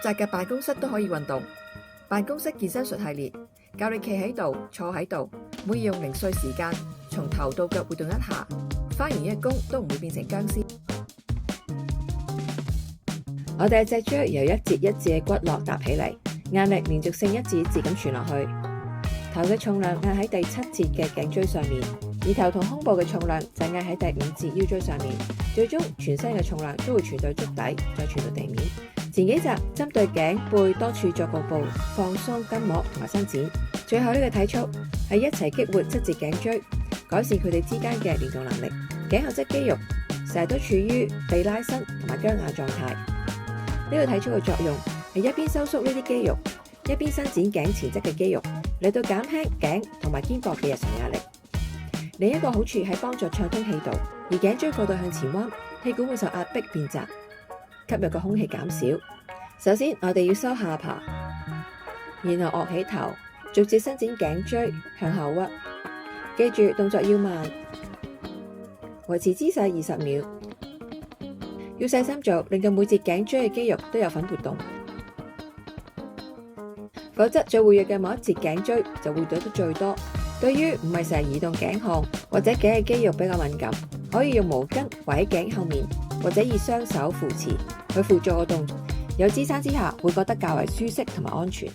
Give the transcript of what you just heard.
窄嘅辦公室都可以運動。辦公室健身術系列教你企喺度、坐喺度，每日用零碎時間，從頭到腳活動一下，返完一日工都唔會變成僵屍。我哋脊椎由一節一節嘅骨骼搭起嚟，壓力連續性一節一節咁傳落去。頭嘅重量壓喺第7節嘅頸椎上面，而頭同胸部嘅重量就壓喺第5節腰椎上面。最終全身嘅重量都會傳到足底，再傳到地面。前幾集針對頸背多處作局部放鬆筋膜同埋伸展，最後呢個體操係一齊激活7節頸椎，改善佢哋之間嘅連動能力。頸後側肌肉成日都處於被拉伸同埋僵硬狀態。呢個體操嘅作用係一邊收縮呢啲肌肉，一邊伸展頸前側嘅肌肉，嚟到減輕頸同埋肩膊嘅日常壓力。另一個好處係幫助暢通氣道，而頸椎過度向前彎，氣管會受壓迫變窄，吸入嘅空氣減少。首先我哋要收下巴，然後臥起頭，逐漸伸展頸椎向後屈。記住動作要慢，維持姿勢20秒，要細心做，令到每節頸椎嘅肌肉都有份活動，否則最活躍嘅某一節頸椎就會對得最多。對於唔係成日移動頸項或者頸嘅肌肉比較敏感，可以用毛巾圍喺頸後面，或者以雙手扶持去輔助個動作。有支撐之下會覺得較為舒適同埋安全。